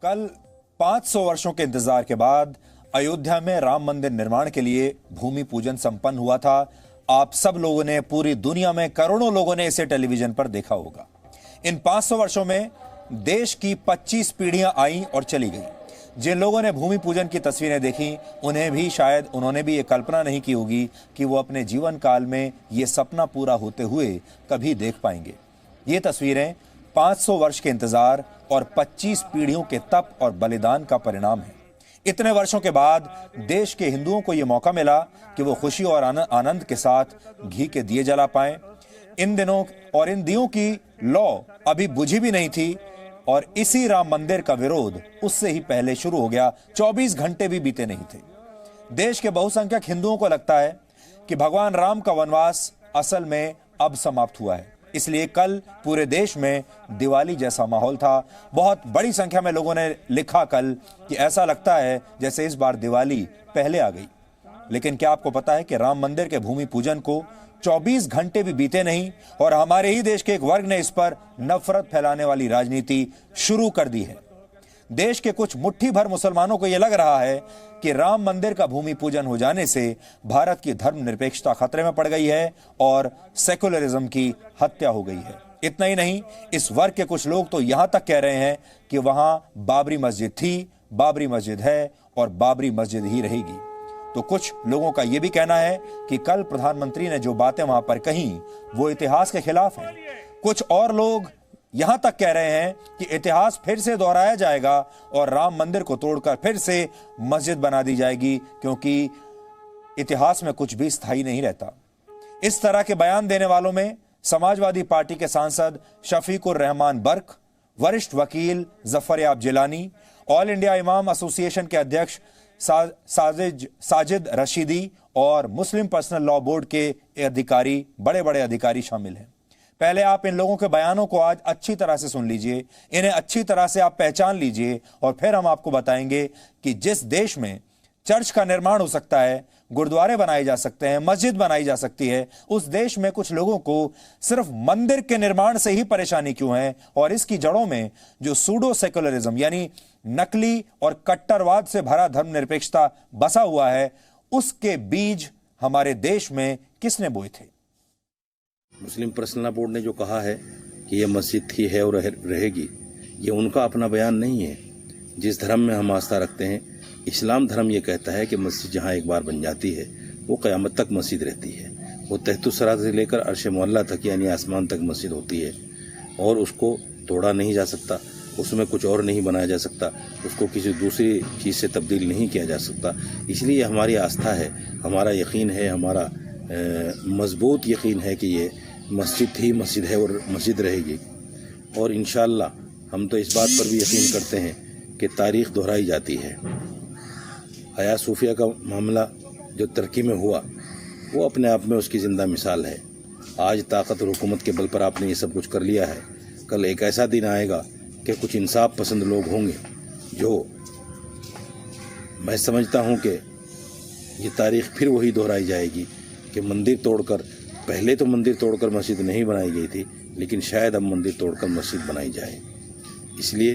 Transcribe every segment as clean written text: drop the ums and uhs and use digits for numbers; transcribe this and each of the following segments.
कल 500 वर्षों के इंतजार के बाद अयोध्या में राम मंदिर निर्माण के लिए भूमि पूजन संपन्न हुआ था। आप सब लोगों ने, पूरी दुनिया में करोड़ों लोगों ने इसे टेलीविजन पर देखा होगा। इन 500 वर्षों में देश की 25 पीढ़ियां आईं और चली गईं। जिन लोगों ने भूमि पूजन की तस्वीरें देखी, उन्होंने भी ये कल्पना नहीं की होगी कि वो अपने जीवन काल में ये सपना पूरा होते हुए कभी देख पाएंगे। ये तस्वीरें 500 वर्ष के इंतजार और 25 पीढ़ियों के तप और बलिदान का परिणाम है। इतने वर्षों के बाद देश के हिंदुओं को यह मौका मिला कि वो खुशी और आनंद के साथ घी के दिए जला पाएं। इन दियों की लौ अभी बुझी भी नहीं थी और इसी राम मंदिर का विरोध उससे ही पहले शुरू हो गया। 24 घंटे भी बीते नहीं थे। देश के बहुसंख्यक हिंदुओं को लगता है कि भगवान राम का वनवास असल में अब समाप्त हुआ है। इसलिए कल पूरे देश में दिवाली जैसा माहौल था। बहुत बड़ी संख्या में लोगों ने लिखा कल कि ऐसा लगता है जैसे इस बार दिवाली पहले आ गई। लेकिन क्या आपको पता है कि राम मंदिर के भूमि पूजन को 24 घंटे भी बीते नहीं और हमारे ही देश के एक वर्ग ने इस पर नफरत फैलाने वाली राजनीति शुरू कर दी है। देश के कुछ मुट्ठी भर मुसलमानों को यह लग रहा है कि राम मंदिर का भूमि पूजन हो जाने से भारत की धर्मनिरपेक्षता खतरे में पड़ गई है और सेकुलरिज्म की हत्या हो गई है। इतना ही नहीं, इस वर्ग के कुछ लोग तो यहां तक कह रहे हैं कि वहां बाबरी मस्जिद थी, बाबरी मस्जिद है और बाबरी मस्जिद ही रहेगी। तो कुछ लोगों का यह भी कहना है कि कल प्रधानमंत्री ने जो बातें वहां पर कही वो इतिहास के खिलाफ है। कुछ और लोग यहां तक कह रहे हैं कि इतिहास फिर से दोहराया जाएगा और राम मंदिर को तोड़कर फिर से मस्जिद बना दी जाएगी, क्योंकि इतिहास में कुछ भी स्थायी नहीं रहता। इस तरह के बयान देने वालों में समाजवादी पार्टी के सांसद शफीकुर रहमान बर्क, वरिष्ठ वकील जफर याब जिलानी, ऑल इंडिया इमाम एसोसिएशन के अध्यक्ष साजिद रशीदी और मुस्लिम पर्सनल लॉ बोर्ड के अधिकारी, बड़े बड़े अधिकारी शामिल हैं। पहले आप इन लोगों के बयानों को आज अच्छी तरह से सुन लीजिए, इन्हें अच्छी तरह से आप पहचान लीजिए और फिर हम आपको बताएंगे कि जिस देश में चर्च का निर्माण हो सकता है, गुरुद्वारे बनाए जा सकते हैं, मस्जिद बनाई जा सकती है, उस देश में कुछ लोगों को सिर्फ मंदिर के निर्माण से ही परेशानी क्यों है और इसकी जड़ों में जो सूडो सेकुलरिज्म यानी नकली और कट्टरवाद से भरा धर्मनिरपेक्षता बसा हुआ है, उसके बीज हमारे देश में किसने बोए थे? मुस्लिम पर्सनल बोर्ड ने जो कहा है कि यह मस्जिद थी, है और रहेगी, ये उनका अपना बयान नहीं है। जिस धर्म में हम आस्था रखते हैं, इस्लाम धर्म ये कहता है कि मस्जिद जहाँ एक बार बन जाती है वो क़यामत तक मस्जिद रहती है। वो तहतुस्सरात से लेकर अर्श मुअल्ला तक यानी आसमान तक मस्जिद होती है और उसको तोड़ा नहीं जा सकता, उसमें कुछ और नहीं बनाया जा सकता, उसको किसी दूसरी चीज़ से तब्दील नहीं किया जा सकता। इसलिए हमारी आस्था है, हमारा यकीन है, हमारा मजबूत यकीन है कि ये मस्जिद थी, मस्जिद है और मस्जिद रहेगी। और इंशाअल्लाह हम तो इस बात पर भी यकीन करते हैं कि तारीख़ दोहराई जाती है। हया सूफिया का मामला जो तुर्की में हुआ वो अपने आप में उसकी ज़िंदा मिसाल है। आज ताकत और हुकूमत के बल पर आपने ये सब कुछ कर लिया है, कल एक ऐसा दिन आएगा कि कुछ इंसाफ पसंद लोग होंगे जो, मैं समझता हूँ कि ये तारीख़ फिर वही दोहराई जाएगी कि मंदिर तोड़कर, पहले तो मंदिर तोड़कर मस्जिद नहीं बनाई गई थी, लेकिन शायद अब मंदिर तोड़कर मस्जिद बनाई जाए। इसलिए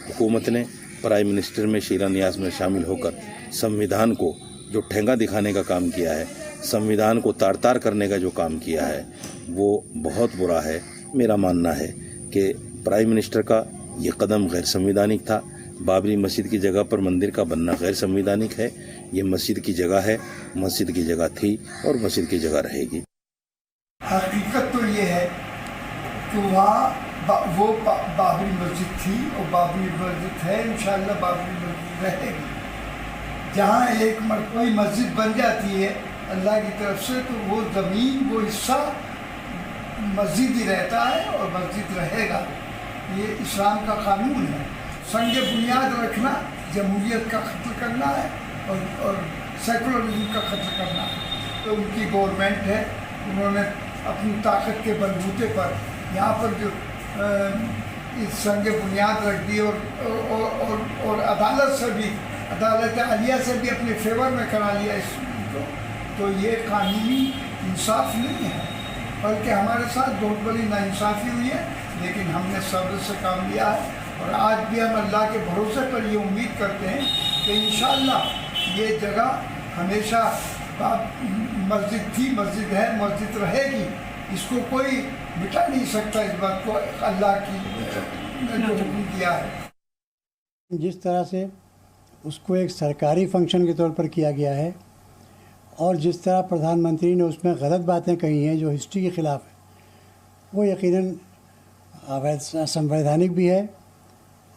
हुकूमत ने प्राइम मिनिस्टर में शिलान्यास में शामिल होकर संविधान को जो ठेंगा दिखाने का काम किया है, संविधान को तार तार करने का जो काम किया है, वो बहुत बुरा है। मेरा मानना है कि प्राइम मिनिस्टर का ये कदम गैर संवैधानिक था। बाबरी मस्जिद की जगह पर मंदिर का बनना गैर संवैधानिक है। ये मस्जिद की जगह है, मस्जिद की जगह थी और मस्जिद की जगह रहेगी। हकीकत तो ये है कि वहाँ वो बाबरी मस्जिद थी और बाबरी मस्जिद है, इंशाअल्लाह बाबरी मस्जिद रहेगी। जहाँ एक कोई मस्जिद बन जाती है अल्लाह की तरफ से, तो वो ज़मीन, वो हिस्सा मस्जिद ही रहता है और मस्जिद रहेगा। ये इस्लाम का कानून है। संग बुनियाद रखना जमहूरियत का खत्म करना है और सेकुलरिज्म का खत्म करना है। तो उनकी गवर्नमेंट है, उन्होंने अपनी ताकत के बलबूते पर यहाँ पर जो इस संग बुनियाद रख दी और अदालत से भी, अदालत आलिया से भी अपने फेवर में करा लिया इसको। तो ये कानूनी इंसाफ नहीं है, बल्कि हमारे साथ बहुत बड़ी नाइंसाफ़ी हुई है। लेकिन हमने सब्र से काम लिया है और आज भी हम अल्लाह के भरोसे पर ये उम्मीद करते हैं कि इंशाअल्लाह ये जगह हमेशा मस्जिद थी, मस्जिद है, मस्जिद रहेगी। इसको कोई मिटा नहीं सकता इस बात को, अल्लाह की ने जो हुक्म दिया है। जिस तरह से उसको एक सरकारी फंक्शन के तौर पर किया गया है और जिस तरह प्रधानमंत्री ने उसमें गलत बातें कही हैं जो हिस्ट्री के ख़िलाफ़ है, वो यकीनन असंवैधानिक भी है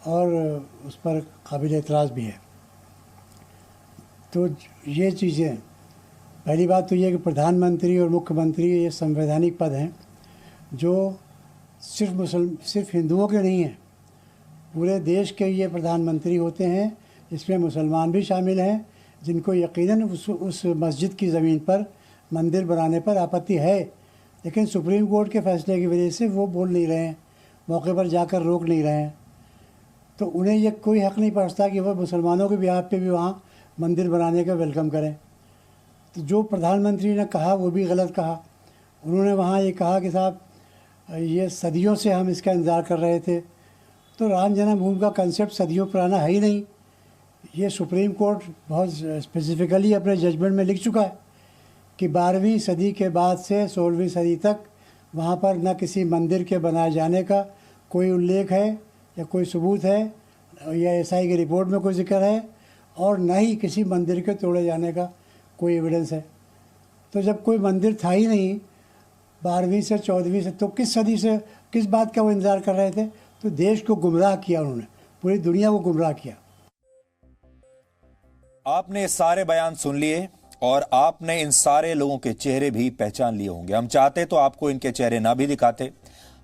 और उस पर काबिल एतराज़ भी है। तो ये चीज़ें, पहली बात तो ये कि प्रधानमंत्री और मुख्यमंत्री ये संवैधानिक पद हैं जो सिर्फ हिंदुओं के नहीं हैं, पूरे देश के ये प्रधानमंत्री होते हैं। इसमें मुसलमान भी शामिल हैं जिनको यकीनन उस मस्जिद की ज़मीन पर मंदिर बनाने पर आपत्ति है, लेकिन सुप्रीम कोर्ट के फैसले की वजह से वो बोल नहीं रहे हैं, मौके पर जाकर रोक नहीं रहे हैं। तो उन्हें ये कोई हक़ नहीं पहुँचता कि वह मुसलमानों के बिहाफ पे भी वहाँ मंदिर बनाने का वेलकम करें। तो जो प्रधानमंत्री ने कहा वो भी गलत कहा। उन्होंने वहाँ ये कहा कि साहब ये सदियों से हम इसका इंतज़ार कर रहे थे। तो राम जन्मभूमि का कंसेप्ट सदियों पुराना है ही नहीं। ये सुप्रीम कोर्ट बहुत स्पेसिफिकली अपने जजमेंट में लिख चुका है कि 12वीं सदी के बाद से 16वीं सदी तक वहाँ पर न किसी मंदिर के बनाए जाने का कोई उल्लेख है या कोई सबूत है या एसआई की रिपोर्ट में कोई जिक्र है, और न ही किसी मंदिर के तोड़े जाने का कोई एविडेंस है। तो जब कोई मंदिर था ही नहीं 12वीं से 14वीं से, तो किस सदी से किस बात का वो इंतज़ार कर रहे थे? तो देश को गुमराह किया उन्होंने, पूरी दुनिया को गुमराह किया। आपने सारे बयान सुन लिए और आपने इन सारे लोगों के चेहरे भी पहचान लिए होंगे। हम चाहते तो आपको इनके चेहरे ना भी दिखाते,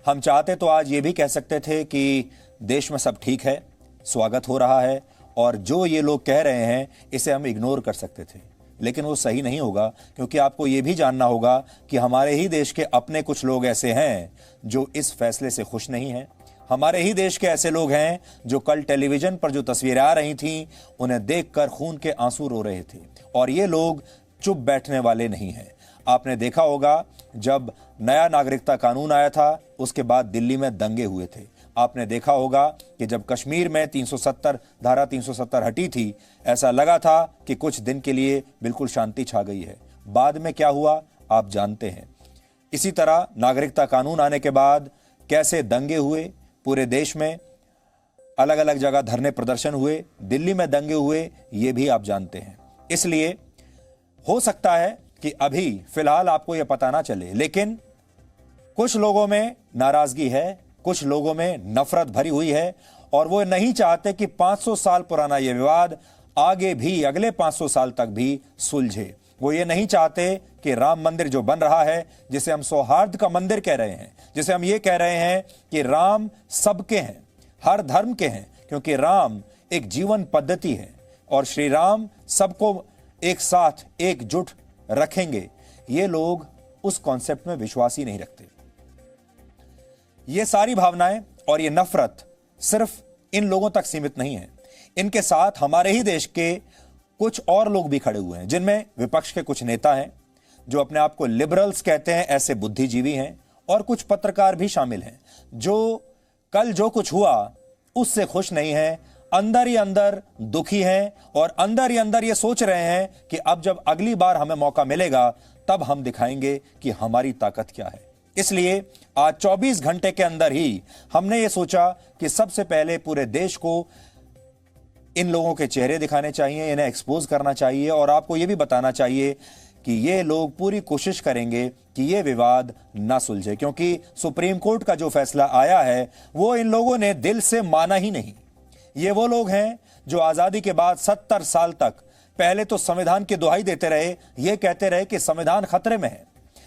हम चाहते तो आज ये भी कह सकते थे कि देश में सब ठीक है, स्वागत हो रहा है, और जो ये लोग कह रहे हैं इसे हम इग्नोर कर सकते थे। लेकिन वो सही नहीं होगा, क्योंकि आपको ये भी जानना होगा कि हमारे ही देश के अपने कुछ लोग ऐसे हैं जो इस फैसले से खुश नहीं हैं। हमारे ही देश के ऐसे लोग हैं जो कल टेलीविजन पर जो तस्वीरें आ रही थीं उन्हें देखकर खून के आंसू रो रहे थे, और ये लोग चुप बैठने वाले नहीं हैं। आपने देखा होगा जब नया नागरिकता कानून आया था उसके बाद दिल्ली में दंगे हुए थे। आपने देखा होगा कि जब कश्मीर में धारा 370 हटी थी, ऐसा लगा था कि कुछ दिन के लिए बिल्कुल शांति छा गई है। बाद में क्या हुआ आप जानते हैं। इसी तरह नागरिकता कानून आने के बाद कैसे दंगे हुए पूरे देश में, अलग अलग जगह धरने प्रदर्शन हुए, दिल्ली में दंगे हुए, ये भी आप जानते हैं। इसलिए हो सकता है कि अभी फिलहाल आपको यह पता ना चले, लेकिन कुछ लोगों में नाराजगी है, कुछ लोगों में नफरत भरी हुई है, और वो नहीं चाहते कि 500 साल पुराना ये विवाद आगे भी अगले 500 साल तक भी सुलझे। वो ये नहीं चाहते कि राम मंदिर जो बन रहा है, जिसे हम सौहार्द का मंदिर कह रहे हैं, जिसे हम ये कह रहे हैं कि राम सबके हैं, हर धर्म के हैं, क्योंकि राम एक जीवन पद्धति है और श्री राम सबको एक साथ एकजुट रखेंगे, ये लोग उस कॉन्सेप्ट में विश्वास ही नहीं रखते। ये सारी भावनाएं और ये नफरत सिर्फ इन लोगों तक सीमित नहीं है। इनके साथ हमारे ही देश के कुछ और लोग भी खड़े हुए हैं, जिनमें विपक्ष के कुछ नेता हैं जो अपने आप को लिबरल्स कहते हैं, ऐसे बुद्धिजीवी हैं, और कुछ पत्रकार भी शामिल हैं जो कल जो कुछ हुआ उससे खुश नहीं हैं, अंदर ही अंदर दुखी हैं और अंदर ही अंदर ये सोच रहे हैं कि अब जब अगली बार हमें मौका मिलेगा तब हम दिखाएंगे कि हमारी ताकत क्या है। इसलिए आज 24 घंटे के अंदर ही हमने ये सोचा कि सबसे पहले पूरे देश को इन लोगों के चेहरे दिखाने चाहिए, इन्हें एक्सपोज करना चाहिए, और आपको ये भी बताना चाहिए कि ये लोग पूरी कोशिश करेंगे कि ये विवाद ना सुलझे, क्योंकि सुप्रीम कोर्ट का जो फैसला आया है वो इन लोगों ने दिल से माना ही नहीं। ये वो लोग हैं जो आजादी के बाद 70 साल तक पहले तो संविधान की दुहाई देते रहे, ये कहते रहे कि संविधान खतरे में है,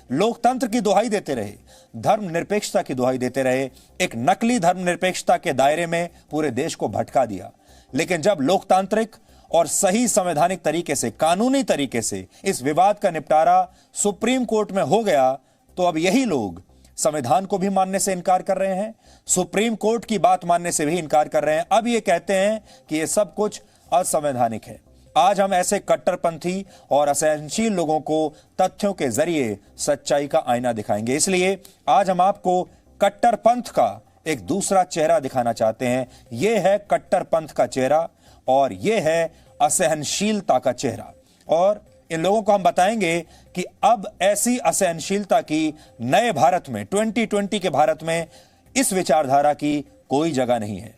लोकतंत्र की दुहाई देते रहे, धर्मनिरपेक्षता की दुहाई देते रहे, एक नकली धर्मनिरपेक्षता के दायरे में पूरे देश को भटका दिया। लेकिन जब लोकतांत्रिक और सही संवैधानिक तरीके से, कानूनी तरीके से इस विवाद का निपटारा सुप्रीम कोर्ट में हो गया, तो अब यही लोग संविधान को भी मानने से इनकार कर रहे हैं, सुप्रीम कोर्ट की बात मानने से भी इनकार कर रहे हैं। अब ये कहते हैं कि ये सब कुछ असंवैधानिक है। आज हम ऐसे कट्टरपंथी और असहनशील लोगों को तथ्यों के जरिए सच्चाई का आईना दिखाएंगे। इसलिए आज हम आपको कट्टरपंथ का एक दूसरा चेहरा दिखाना चाहते हैं। यह है कट्टरपंथ का चेहरा और यह है असहनशीलता का चेहरा। और इन लोगों को हम बताएंगे कि अब ऐसी असहनशीलता की नए भारत में, 2020 के भारत में इस विचारधारा की कोई जगह नहीं है।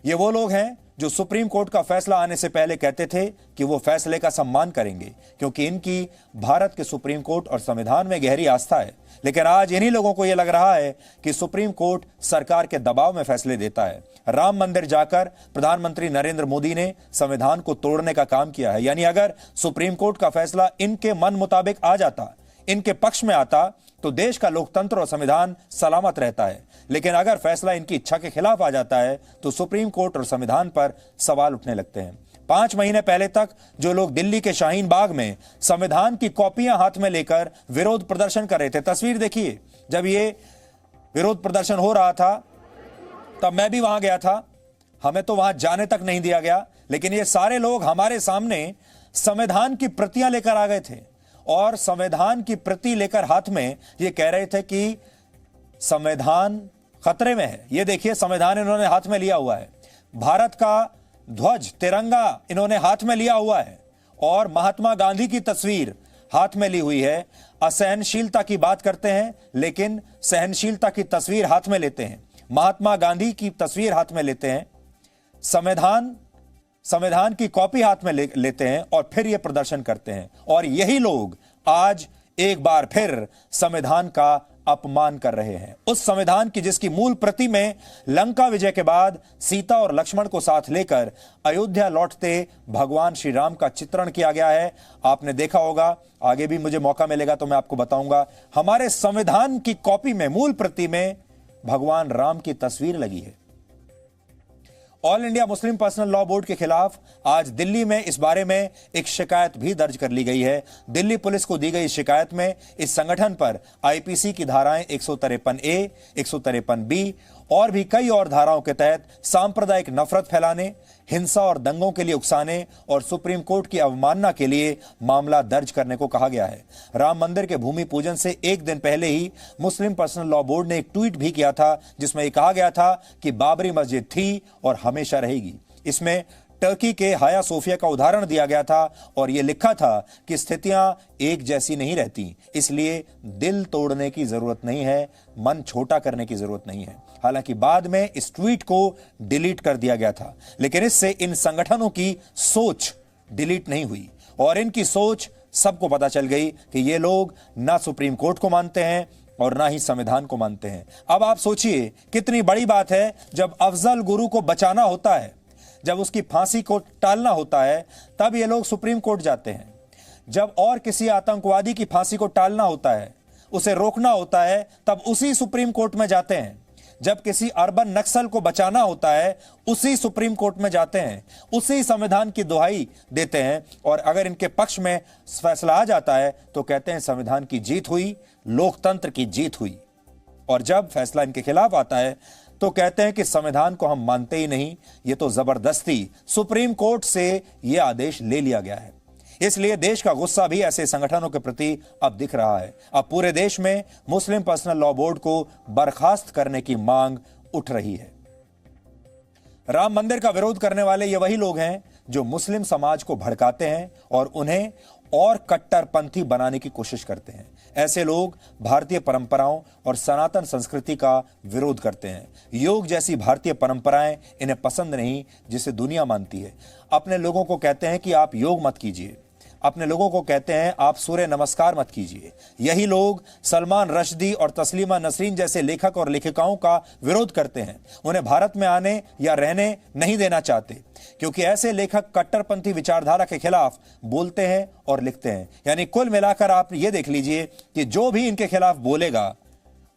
ये वो लोग हैं जो सुप्रीम कोर्ट का फैसला आने से पहले कहते थे कि वो फैसले का सम्मान करेंगे क्योंकि इनकी भारत के सुप्रीम कोर्ट और संविधान में गहरी आस्था है। लेकिन आज इन्हीं लोगों को यह लग रहा है कि सुप्रीम कोर्ट सरकार के दबाव में फैसले देता है। राम मंदिर जाकर प्रधानमंत्री नरेंद्र मोदी ने संविधान को तोड़ने का काम किया है। यानी अगर सुप्रीम कोर्ट का फैसला इनके मन मुताबिक आ जाता, इनके पक्ष में आता, तो देश का लोकतंत्र और संविधान सलामत रहता है। लेकिन अगर फैसला इनकी इच्छा के खिलाफ आ जाता है तो सुप्रीम कोर्ट और संविधान पर सवाल उठने लगते हैं। 5 महीने पहले तक जो लोग दिल्ली के शाहीन बाग में संविधान की कॉपियां हाथ में लेकर विरोध प्रदर्शन कर रहे थे, तस्वीर देखिए, जब ये विरोध प्रदर्शन हो रहा था तब मैं भी वहां गया था, हमें तो वहां जाने तक नहीं दिया गया। लेकिन ये सारे लोग हमारे सामने संविधान की प्रतियां लेकर आ गए थे और संविधान की प्रति लेकर हाथ में ये कह रहे थे कि संविधान खतरे में है। ये देखिए, संविधान इन्होंने हाथ में लिया हुआ है, भारत का ध्वज तिरंगा इन्होंने हाथ में लिया हुआ है और महात्मा गांधी की तस्वीर हाथ में ली हुई है। असहनशीलता की बात करते हैं लेकिन सहनशीलता की तस्वीर हाथ में लेते हैं, महात्मा गांधी की तस्वीर हाथ में लेते हैं, संविधान की कॉपी हाथ में लेते हैं और फिर यह प्रदर्शन करते हैं। और यही लोग आज एक बार फिर संविधान का अपमान कर रहे हैं, उस संविधान की जिसकी मूल प्रति में लंका विजय के बाद सीता और लक्ष्मण को साथ लेकर अयोध्या लौटते भगवान श्री राम का चित्रण किया गया है। आपने देखा होगा, आगे भी मुझे मौका मिलेगा तो मैं आपको बताऊंगा, हमारे संविधान की कॉपी में, मूल प्रति में भगवान राम की तस्वीर लगी है। All India Muslim personal law board के खिलाफ आज दिल्ली में इस बारे में एक शिकायत भी दर्ज कर ली गई है। दिल्ली पुलिस को दी गई शिकायत में इस संगठन पर आईपीसी की धाराएं 153A, 153B और भी कई और धाराओं के तहत सांप्रदायिक नफरत फैलाने, हिंसा और दंगों के लिए उकसाने और सुप्रीम कोर्ट की अवमानना के लिए मामला दर्ज करने को कहा गया है। राम मंदिर के भूमि पूजन से एक दिन पहले ही मुस्लिम पर्सनल लॉ बोर्ड ने एक ट्वीट भी किया था जिसमें यह कहा गया था कि बाबरी मस्जिद थी और हमेशा रहेगी। इसमें टर्की के हाया सोफिया का उदाहरण दिया गया था और यह लिखा था कि स्थितियां एक जैसी नहीं रहती, इसलिए दिल तोड़ने की जरूरत नहीं है, मन छोटा करने की जरूरत नहीं है। हालांकि बाद में इस ट्वीट को डिलीट कर दिया गया था, लेकिन इससे इन संगठनों की सोच डिलीट नहीं हुई और इनकी सोच सबको पता चल गई कि ये लोग ना सुप्रीम कोर्ट को मानते हैं और ना ही संविधान को मानते हैं। अब आप सोचिए कितनी बड़ी बात है, जब अफजल गुरु को बचाना होता है, जब उसकी फांसी को टालना होता है, तब ये लोग सुप्रीम कोर्ट जाते हैं। जब और किसी आतंकवादी की फांसी को टालना होता है, उसे रोकना होता है, तब उसी सुप्रीम कोर्ट में जाते हैं। जब किसी अर्बन नक्सल को बचाना होता है, उसी सुप्रीम कोर्ट में जाते हैं, उसी संविधान की दुहाई देते हैं और अगर इनके पक्ष में फैसला आ जाता है तो कहते हैं संविधान की जीत हुई, लोकतंत्र की जीत हुई। और जब फैसला इनके खिलाफ आता है तो कहते हैं कि संविधान को हम मानते ही नहीं, ये तो जबरदस्ती सुप्रीम कोर्ट से यह आदेश ले लिया गया है। इसलिए देश का गुस्सा भी ऐसे संगठनों के प्रति अब दिख रहा है। अब पूरे देश में मुस्लिम पर्सनल लॉ बोर्ड को बर्खास्त करने की मांग उठ रही है। राम मंदिर का विरोध करने वाले ये वही लोग हैं जो मुस्लिम समाज को भड़काते हैं और उन्हें और कट्टरपंथी बनाने की कोशिश करते हैं। ऐसे लोग भारतीय परंपराओं और सनातन संस्कृति का विरोध करते हैं। योग जैसी भारतीय परंपराएं इन्हें पसंद नहीं जिसे दुनिया मानती है। अपने लोगों को कहते हैं कि आप योग मत कीजिए, अपने लोगों को कहते हैं आप सूर्य नमस्कार मत कीजिए। यही लोग सलमान रश्दी और तस्लीमा नसरीन जैसे लेखक और लेखिकाओं का विरोध करते हैं। उन्हें भारत में आने या रहने नहीं देना चाहते क्योंकि ऐसे लेखक कट्टरपंथी विचारधारा के खिलाफ बोलते हैं और लिखते हैं। यानी कुल मिलाकर आप ये देख लीजिए कि जो भी इनके खिलाफ बोलेगा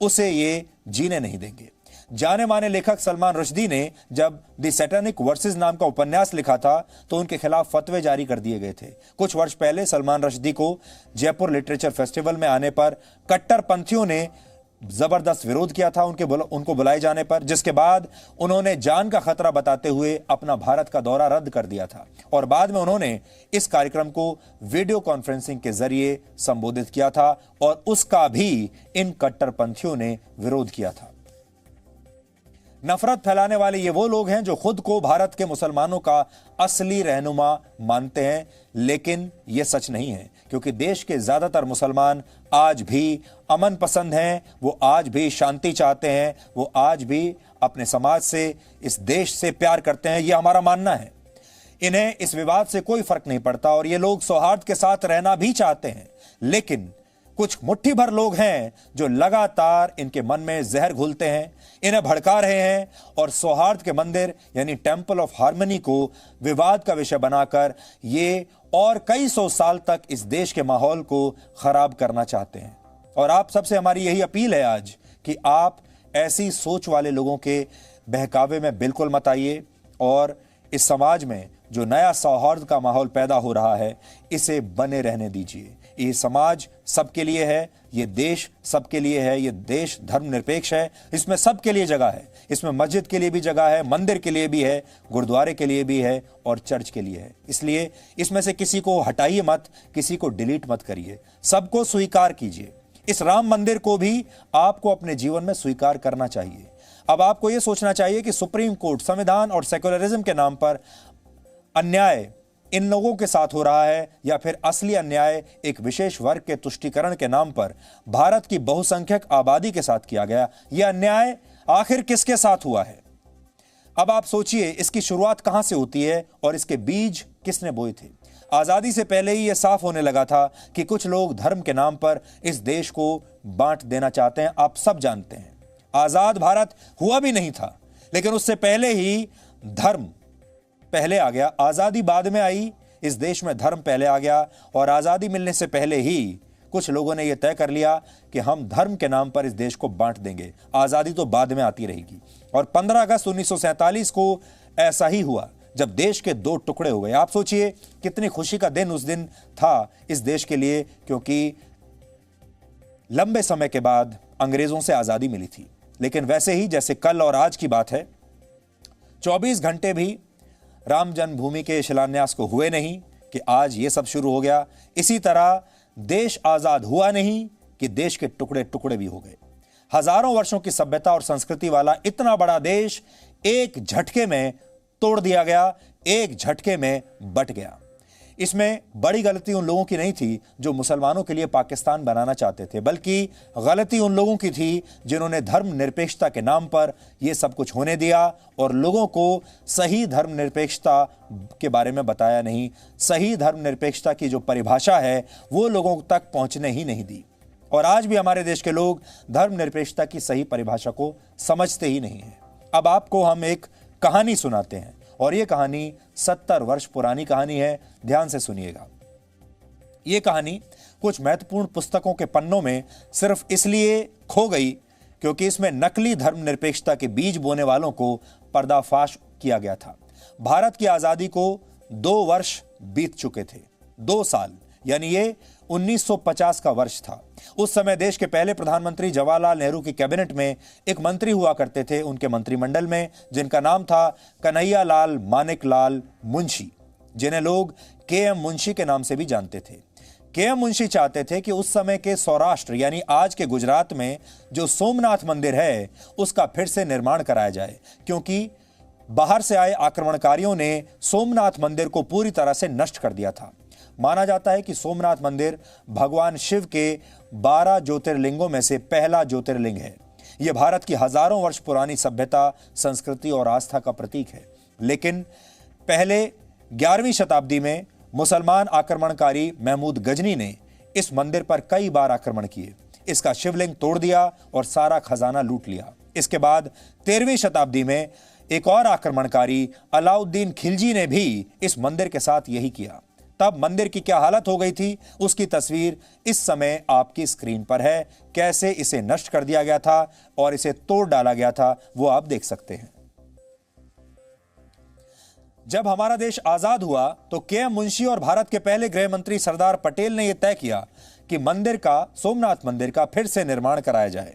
उसे ये जीने नहीं देंगे। जाने माने लेखक सलमान रश्दी ने जब द सैटेनिक वर्सेस नाम का उपन्यास लिखा था तो उनके खिलाफ फतवे जारी कर दिए गए थे। कुछ वर्ष पहले सलमान रश्दी को जयपुर लिटरेचर फेस्टिवल में आने पर कट्टरपंथियों ने जबरदस्त विरोध किया था उनको बुलाए जाने पर, जिसके बाद उन्होंने जान का खतरा बताते हुए अपना भारत का दौरा रद्द कर दिया था और बाद में उन्होंने इस कार्यक्रम को वीडियो कॉन्फ्रेंसिंग के जरिए संबोधित किया था और उसका भी इन कट्टरपंथियों ने विरोध किया था। नफरत फैलाने वाले ये वो लोग हैं जो खुद को भारत के मुसलमानों का असली रहनुमा मानते हैं, लेकिन ये सच नहीं है, क्योंकि देश के ज्यादातर मुसलमान आज भी अमन पसंद हैं, वो आज भी शांति चाहते हैं, वो आज भी अपने समाज से, इस देश से प्यार करते हैं। ये हमारा मानना है। इन्हें इस विवाद से कोई फर्क नहीं पड़ता और ये लोग सौहार्द के साथ रहना भी चाहते हैं, लेकिन कुछ मुट्ठी भर लोग हैं जो लगातार इनके मन में जहर घोलते हैं, इन्हें भड़का रहे हैं और सौहार्द के मंदिर यानी टेंपल ऑफ हार्मनी को विवाद का विषय बनाकर ये और कई सौ साल तक इस देश के माहौल को खराब करना चाहते हैं। और आप सबसे हमारी यही अपील है आज कि आप ऐसी सोच वाले लोगों के बहकावे में बिल्कुल मत आइए और इस समाज में जो नया सौहार्द का माहौल पैदा हो रहा है, इसे बने रहने दीजिए। ये समाज सबके लिए है, ये देश सबके लिए है, ये देश धर्मनिरपेक्ष है, इसमें सबके लिए जगह है, इसमें मस्जिद के लिए भी जगह है, मंदिर के लिए भी है, गुरुद्वारे के लिए भी है और चर्च के लिए है। इसलिए इसमें से किसी को हटाइए मत, किसी को डिलीट मत करिए, सबको स्वीकार कीजिए। इस राम मंदिर को भी आपको अपने जीवन में स्वीकार करना चाहिए। अब आपको यह सोचना चाहिए कि सुप्रीम कोर्ट, संविधान और सेक्युलरिज्म के नाम पर अन्याय इन लोगों के साथ हो रहा है या फिर असली अन्याय एक विशेष वर्ग के तुष्टीकरण के नाम पर भारत की बहुसंख्यक आबादी के साथ किया गया। यह अन्याय आखिर किसके साथ हुआ है? अब आप सोचिए, इसकी शुरुआत कहां से होती है और इसके बीज किसने बोए थे? आजादी से पहले ही यह साफ होने लगा था कि कुछ लोग धर्म के नाम पर इस देश को बांट देना चाहते हैं। आप सब जानते हैं, आजाद भारत हुआ भी नहीं था, लेकिन उससे पहले ही धर्म पहले आ गया। आजादी बाद में आई, इस देश में धर्म पहले आ गया और आजादी मिलने से पहले ही कुछ लोगों ने यह तय कर लिया कि हम धर्म के नाम पर इस देश को बांट देंगे। आजादी तो बाद में आती रहेगी। और 15 अगस्त 1947 को ऐसा ही हुआ, जब देश के दो टुकड़े हो गए। आप सोचिए कितनी खुशी का दिन उस दिन था इस देश के लिए, क्योंकि लंबे समय के बाद अंग्रेजों से आजादी मिली थी। लेकिन वैसे ही जैसे कल और आज की बात है, 24 घंटे भी राम जन्मभूमि के शिलान्यास को हुए नहीं कि आज ये सब शुरू हो गया। इसी तरह देश आजाद हुआ नहीं कि देश के टुकड़े टुकड़े भी हो गए। हजारों वर्षों की सभ्यता और संस्कृति वाला इतना बड़ा देश एक झटके में तोड़ दिया गया, एक झटके में बट गया। इसमें बड़ी गलती उन लोगों की नहीं थी जो मुसलमानों के लिए पाकिस्तान बनाना चाहते थे, बल्कि गलती उन लोगों की थी जिन्होंने धर्मनिरपेक्षता के नाम पर यह सब कुछ होने दिया और लोगों को सही धर्मनिरपेक्षता के बारे में बताया नहीं। सही धर्मनिरपेक्षता की जो परिभाषा है वो लोगों तक पहुंचने ही नहीं दी। और आज भी हमारे देश के लोग धर्मनिरपेक्षता की सही परिभाषा को समझते ही नहीं है। अब आपको हम एक कहानी सुनाते हैं और यह कहानी 70 वर्ष पुरानी कहानी है। ध्यान से सुनिएगा। यह कहानी कुछ महत्वपूर्ण पुस्तकों के पन्नों में सिर्फ इसलिए खो गई क्योंकि इसमें नकली धर्मनिरपेक्षता के बीज बोने वालों को पर्दाफाश किया गया था। भारत की आजादी को 2 वर्ष बीत चुके थे, 2 साल, यानी ये 1950 का वर्ष था। उस समय देश के पहले प्रधानमंत्री जवाहरलाल नेहरू की कैबिनेट में एक मंत्री हुआ करते थे, उनके मंत्रिमंडल में, जिनका नाम था कन्हैया लाल मानिकलाल मुंशी, जिन्हें लोग के.एम. मुंशी के नाम से भी जानते थे। के.एम. मुंशी चाहते थे कि उस समय के सौराष्ट्र यानी आज के गुजरात में जो सोमनाथ मंदिर है उसका फिर से निर्माण कराया जाए, क्योंकि बाहर से आए आक्रमणकारियों ने सोमनाथ मंदिर को पूरी तरह से नष्ट कर दिया था। माना जाता है कि सोमनाथ मंदिर भगवान शिव के 12 ज्योतिर्लिंगों में से पहला ज्योतिर्लिंग है। यह भारत की हजारों वर्ष पुरानी सभ्यता, संस्कृति और आस्था का प्रतीक है। लेकिन पहले 11वीं शताब्दी में मुसलमान आक्रमणकारी महमूद गजनी ने इस मंदिर पर कई बार आक्रमण किए, इसका शिवलिंग तोड़ दिया और सारा खजाना लूट लिया। इसके बाद 13वीं शताब्दी में एक और आक्रमणकारी अलाउद्दीन खिलजी ने भी इस मंदिर के साथ यही किया। तब मंदिर की क्या हालत हो गई थी उसकी तस्वीर इस समय आपकी स्क्रीन पर है। कैसे इसे नष्ट कर दिया गया था और इसे तोड़ डाला गया था वो आप देख सकते हैं। जब हमारा देश आजाद हुआ तो के.एम. मुंशी और भारत के पहले गृह मंत्री सरदार पटेल ने यह तय किया कि मंदिर का, सोमनाथ मंदिर का फिर से निर्माण कराया जाए।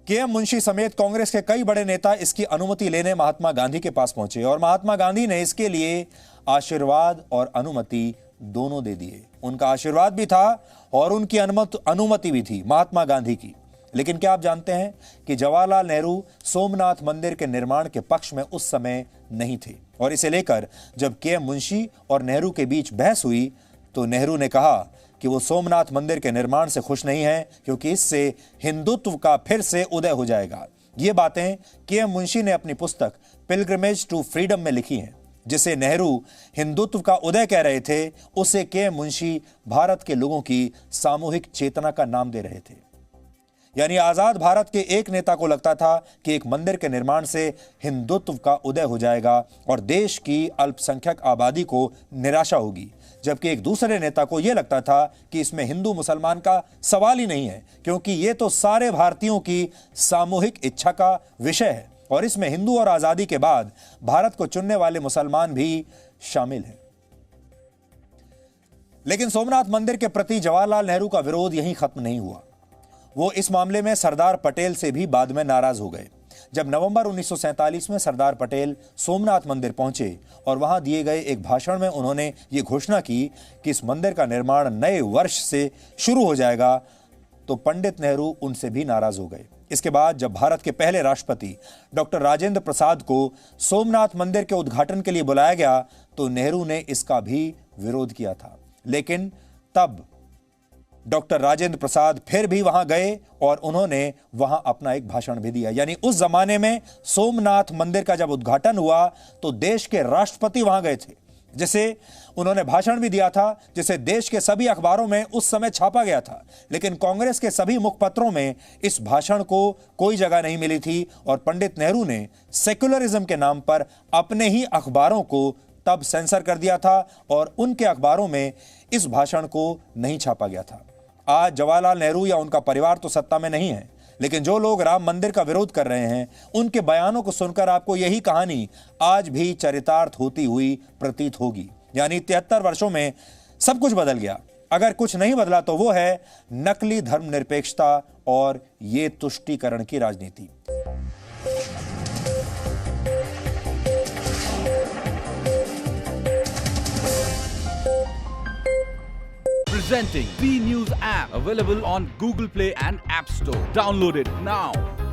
के.एम. मुंशी समेत कांग्रेस के कई बड़े नेता इसकी अनुमति लेने महात्मा गांधी के पास पहुंचे और महात्मा गांधी ने इसके लिए आशीर्वाद और अनुमति दोनों दे दिए। उनका आशीर्वाद भी था और उनकी अनुमति भी थी महात्मा गांधी की। लेकिन क्या आप जानते हैं कि जवाहरलाल नेहरू सोमनाथ मंदिर के निर्माण के पक्ष में उस समय नहीं थे, और इसे लेकर जब के.एम. मुंशी और नेहरू के बीच बहस हुई तो नेहरू ने कहा कि वो सोमनाथ मंदिर के निर्माण से खुश नहीं है, क्योंकि इससे हिंदुत्व का फिर से उदय हो जाएगा। ये बातें के.एम. मुंशी ने अपनी पुस्तक पिलग्रिमेज टू फ्रीडम में लिखी हैं। जिसे नेहरू हिंदुत्व का उदय कह रहे थे, उसे के.एम. मुंशी भारत के लोगों की सामूहिक चेतना का नाम दे रहे थे। यानी आजाद भारत के एक नेता को लगता था कि एक मंदिर के निर्माण से हिंदुत्व का उदय हो जाएगा और देश की अल्पसंख्यक आबादी को निराशा होगी, जबकि एक दूसरे नेता को यह लगता था कि इसमें हिंदू मुसलमान का सवाल ही नहीं है, क्योंकि यह तो सारे भारतीयों की सामूहिक इच्छा का विषय है और इसमें हिंदू और आजादी के बाद भारत को चुनने वाले मुसलमान भी शामिल हैं। लेकिन सोमनाथ मंदिर के प्रति जवाहरलाल नेहरू का विरोध यहीं खत्म नहीं हुआ। वो इस मामले में सरदार पटेल से भी बाद में नाराज हो गए। जब नवंबर 1947 में सरदार पटेल सोमनाथ मंदिर पहुंचे और वहां दिए गए एक भाषण में उन्होंने ये घोषणा की कि इस मंदिर का निर्माण नए वर्ष से शुरू हो जाएगा, तो पंडित नेहरू उनसे भी नाराज हो गए। इसके बाद जब भारत के पहले राष्ट्रपति डॉक्टर राजेंद्र प्रसाद को सोमनाथ मंदिर के उद्घाटन के लिए बुलाया गया तो नेहरू ने इसका भी विरोध किया था। लेकिन तब डॉक्टर राजेंद्र प्रसाद फिर भी वहां गए और उन्होंने वहां अपना एक भाषण भी दिया। यानी उस जमाने में सोमनाथ मंदिर का जब उद्घाटन हुआ तो देश के राष्ट्रपति वहां गए थे, जिसे उन्होंने भाषण भी दिया था, जिसे देश के सभी अखबारों में उस समय छापा गया था। लेकिन कांग्रेस के सभी मुखपत्रों में इस भाषण को कोई जगह नहीं मिली थी और पंडित नेहरू ने सेक्युलरिज्म के नाम पर अपने ही अखबारों को तब सेंसर कर दिया था और उनके अखबारों में इस भाषण को नहीं छापा गया था। आज जवाहरलाल नेहरू या उनका परिवार तो सत्ता में नहीं है, लेकिन जो लोग राम मंदिर का विरोध कर रहे हैं उनके बयानों को सुनकर आपको यही कहानी आज भी चरितार्थ होती हुई प्रतीत होगी। यानी 73 वर्षों में सब कुछ बदल गया। अगर कुछ नहीं बदला तो वो है नकली धर्मनिरपेक्षता और ये तुष्टीकरण की राजनीति। Presenting V News app, available on Google Play and App Store. Download it now.